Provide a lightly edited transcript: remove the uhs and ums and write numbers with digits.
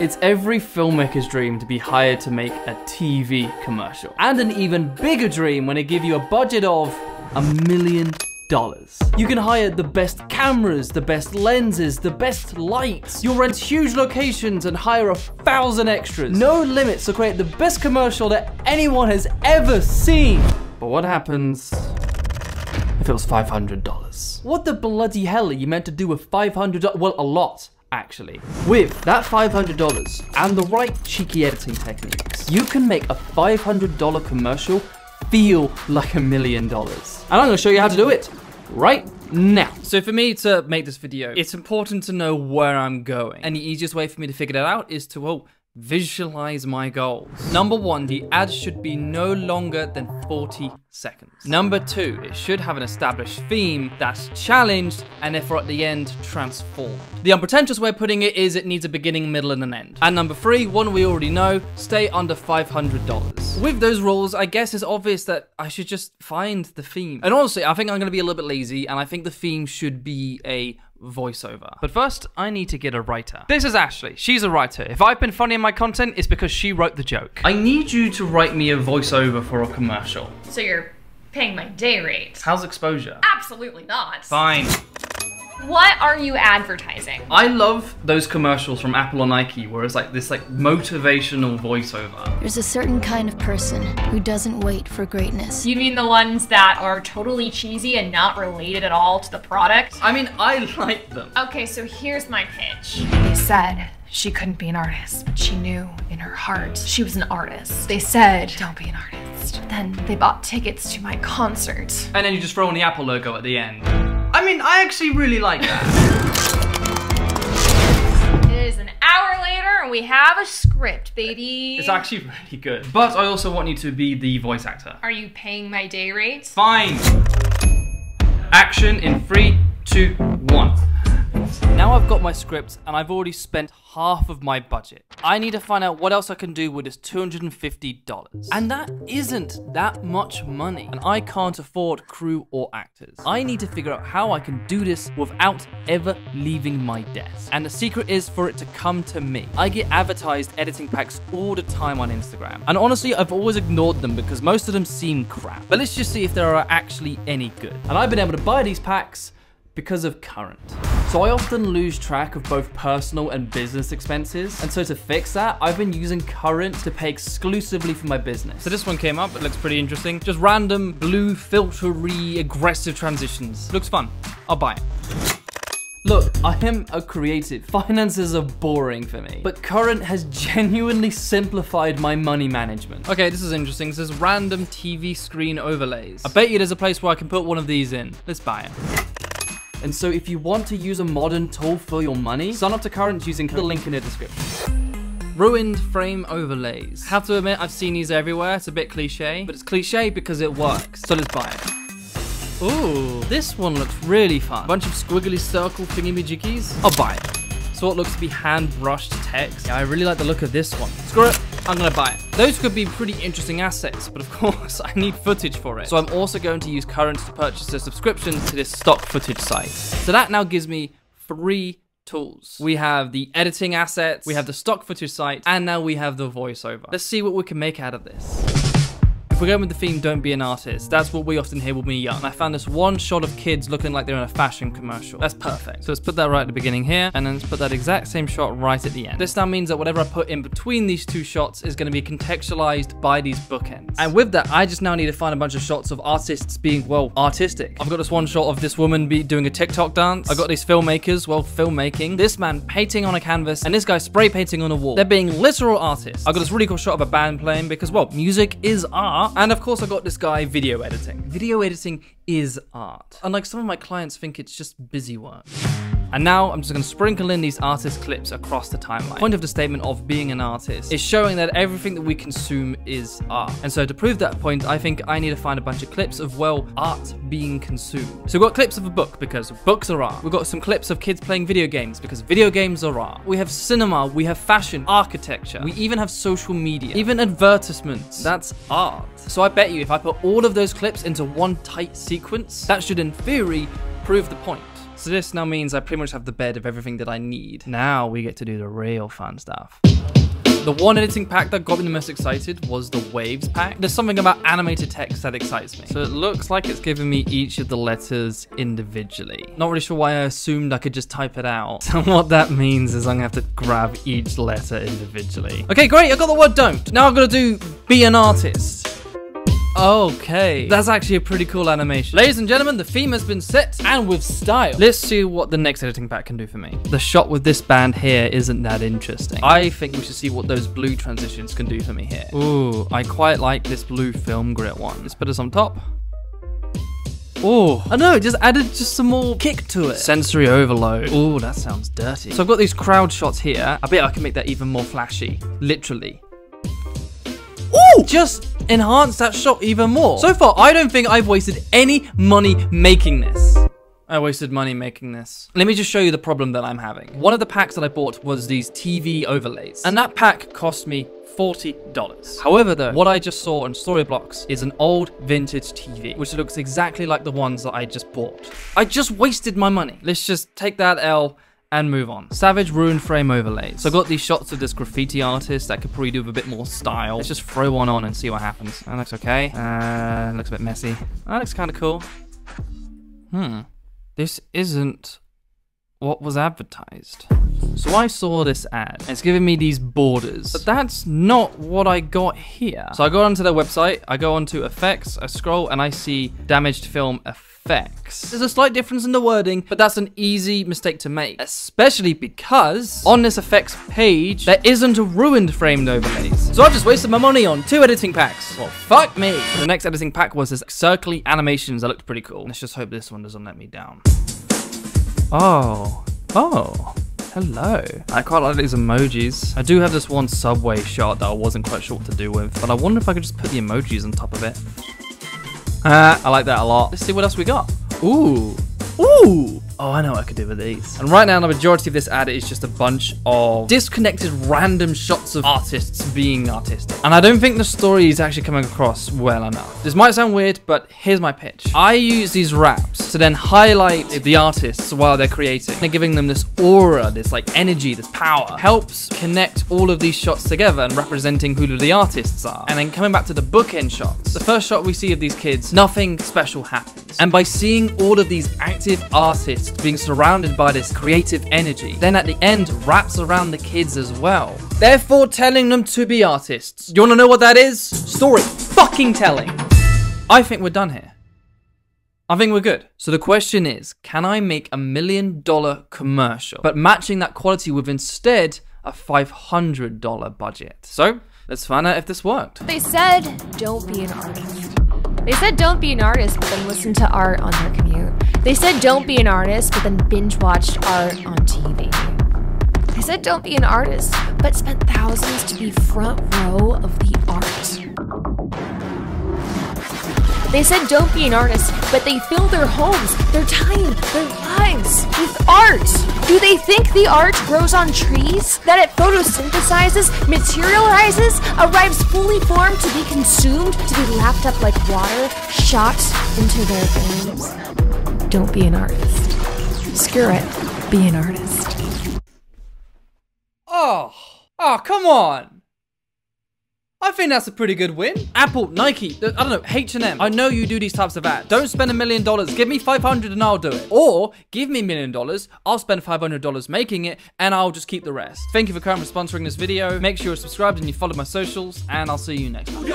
It's every filmmaker's dream to be hired to make a TV commercial. And an even bigger dream when they give you a budget of $1 million. You can hire the best cameras, the best lenses, the best lights. You'll rent huge locations and hire 1,000 extras. No limits to create the best commercial that anyone has ever seen. But what happens if it was $500? What the bloody hell are you meant to do with $500? Well, a lot, actually. With that $500 and the right cheeky editing techniques, you can make a $500 commercial feel like $1 million. And I'm gonna show you how to do it right now. So for me to make this video, it's important to know where I'm going. And the easiest way for me to figure that out is to, well, visualize my goals. Number 1, the ad should be no longer than 40 seconds. Number 2, it should have an established theme that's challenged and therefore at the end transformed. The unpretentious way of putting it is it needs a beginning, middle, and an end. And number 3, one we already know, stay under $500. With those rules, I guess it's obvious that I should just find the theme. And honestly, I think I'm gonna be a little bit lazy, and I think the theme should be a voiceover. But first, I need to get a writer. This is Ashley. She's a writer. If I've been funny in my content, it's because she wrote the joke. I need you to write me a voiceover for a commercial. So you're paying my day rate? How's exposure? Absolutely not. Fine. What are you advertising? I love those commercials from Apple or Nike where it's like this motivational voiceover. There's a certain kind of person who doesn't wait for greatness. You mean the ones that are totally cheesy and not related at all to the product? I mean, I like them. Okay, so here's my pitch. They said she couldn't be an artist, but she knew in her heart she was an artist. They said, don't be an artist. Then they bought tickets to my concert. And then you just throw in the Apple logo at the end. I mean, I actually really like that. It is an hour later and we have a script, baby. It's actually really good. But I also want you to be the voice actor. Are you paying my day rate? Fine. Action in 3, 2, 1. Now I've got my script and I've already spent half of my budget. I need to find out what else I can do with this $250. And that isn't that much money. And I can't afford crew or actors. I need to figure out how I can do this without ever leaving my desk. And the secret is for it to come to me. I get advertised editing packs all the time on Instagram. And honestly, I've always ignored them because most of them seem crap. But let's just see if there are actually any good. And I've been able to buy these packs because of Current. So I often lose track of both personal and business expenses. And so to fix that, I've been using Current to pay exclusively for my business. So this one came up, it looks pretty interesting. Just random blue filtery aggressive transitions. Looks fun, I'll buy it. Look, I am a creative. Finances are boring for me. But Current has genuinely simplified my money management. Okay, this is interesting. This is random TV screen overlays. I bet you there's a place where I can put one of these in. Let's buy it. And so if you want to use a modern tool for your money, sign up to Current using the link in the description. Ruined frame overlays. Have to admit, I've seen these everywhere. It's a bit cliche, but it's cliche because it works. So let's buy it. Ooh, this one looks really fun. Bunch of squiggly circle thingy-majiggies. I'll buy it. So what looks to be hand-brushed text. Yeah, I really like the look of this one. Screw it, I'm gonna buy it. Those could be pretty interesting assets, but of course, I need footage for it. So I'm also going to use Current to purchase a subscription to this stock footage site. So that now gives me 3 tools. We have the editing assets, we have the stock footage site, and now we have the voiceover. Let's see what we can make out of this. If we're going with the theme, don't be an artist, that's what we often hear when we're young. And I found this one shot of kids looking like they're in a fashion commercial. That's perfect. So let's put that right at the beginning here, and then let's put that exact same shot right at the end. This now means that whatever I put in between these 2 shots is going to be contextualized by these bookends. And with that, I just now need to find a bunch of shots of artists being, well, artistic. I've got this one shot of this woman doing a TikTok dance. I've got these filmmakers, well, filmmaking. This man painting on a canvas, and this guy spray painting on a wall. They're being literal artists. I've got this really cool shot of a band playing because, well, music is art. And of course, I got this guy video editing. Video editing is art. Unlike some of my clients think it's just busy work. And now I'm just gonna sprinkle in these artist clips across the timeline. The point of the statement of being an artist is showing that everything that we consume is art. And so to prove that point, I think I need to find a bunch of clips of, well, art being consumed. So we've got clips of a book because books are art. We've got some clips of kids playing video games because video games are art. We have cinema, we have fashion, architecture. We even have social media, even advertisements. That's art. So I bet you if I put all of those clips into one tight sequence, that should in theory prove the point. So this now means I pretty much have the bed of everything that I need. Now we get to do the real fun stuff. The one editing pack that got me the most excited was the waves pack. There's something about animated text that excites me. So it looks like it's giving me each of the letters individually. Not really sure why I assumed I could just type it out. So what that means is I'm gonna have to grab each letter individually. Okay, great, I got the word don't. Now I've got to do be an artist. Okay, that's actually a pretty cool animation. Ladies and gentlemen, the theme has been set and with style. Let's see what the next editing pack can do for me. The shot with this band here isn't that interesting. I think we should see what those blue transitions can do for me here. Ooh, I quite like this blue film grit one. Let's put this on top. Oh, I know, it just added just some more kick to it. Sensory overload. Oh, that sounds dirty. So I've got these crowd shots here. I bet I can make that even more flashy, literally. Ooh, just enhance that shot even more. So far, I don't think I've wasted any money making this. I wasted money making this. Let me just show you the problem that I'm having. One of the packs that I bought was these TV overlays, and that pack cost me $40. However though, what I just saw on Storyblocks is an old vintage TV, which looks exactly like the ones that I just bought. I just wasted my money. Let's just take that L and move on. Savage Ruined Frame Overlays. So I got these shots of this graffiti artist that could probably do with a bit more style. Let's just throw one on and see what happens. That looks okay. Looks a bit messy. That looks kind of cool. This isn't what was advertised. So I saw this ad, and it's giving me these borders, but that's not what I got here. So I go onto their website, I go onto effects, I scroll, and I see damaged film effects. There's a slight difference in the wording, but that's an easy mistake to make, especially because on this effects page, there isn't a ruined framed overlays. So I've just wasted my money on 2 editing packs. Well, fuck me. The next editing pack was this circly animations that looked pretty cool. Let's just hope this one doesn't let me down. Oh, hello. I quite like these emojis. I do have this one subway shot that I wasn't quite sure what to do with, but I wonder if I could just put the emojis on top of it. I like that a lot. Let's see what else we got. Ooh. Oh, I know what I could do with these. And right now, the majority of this ad is just a bunch of disconnected random shots of artists being artistic. And I don't think the story is actually coming across well enough. This might sound weird, but here's my pitch. I use these wraps to then highlight the artists while they're creating. They're giving them this aura, this like energy, this power. Helps connect all of these shots together and representing who the artists are. And then coming back to the bookend shots. The first shot we see of these kids, nothing special happens. And by seeing all of these active artists being surrounded by this creative energy, then at the end wraps around the kids as well, therefore telling them to be artists. You wanna know what that is? Story fucking telling. I think we're done here. I think we're good. So the question is, can I make $1 million commercial, but matching that quality with instead a $500 budget? So let's find out if this worked. They said, don't be an artist. They said don't be an artist, but then listen to art on their commute. They said don't be an artist, but then binge watched art on TV. They said don't be an artist, but spent thousands to be front row of the art. They said don't be an artist, but they fill their homes, their time, their lives with art. Do they think the art grows on trees? That it photosynthesizes, materializes, arrives fully formed to be consumed, to be lapped up like water, shot into their veins? Don't be an artist. Screw it. Be an artist. Oh, come on. I think that's a pretty good win. Apple, Nike, I don't know, H&M. I know you do these types of ads. Don't spend $1 million. Give me $500 and I'll do it. Or give me $1 million. I'll spend $500 making it and I'll just keep the rest. Thank you for currently sponsoring this video. Make sure you're subscribed and you follow my socials, and I'll see you next time.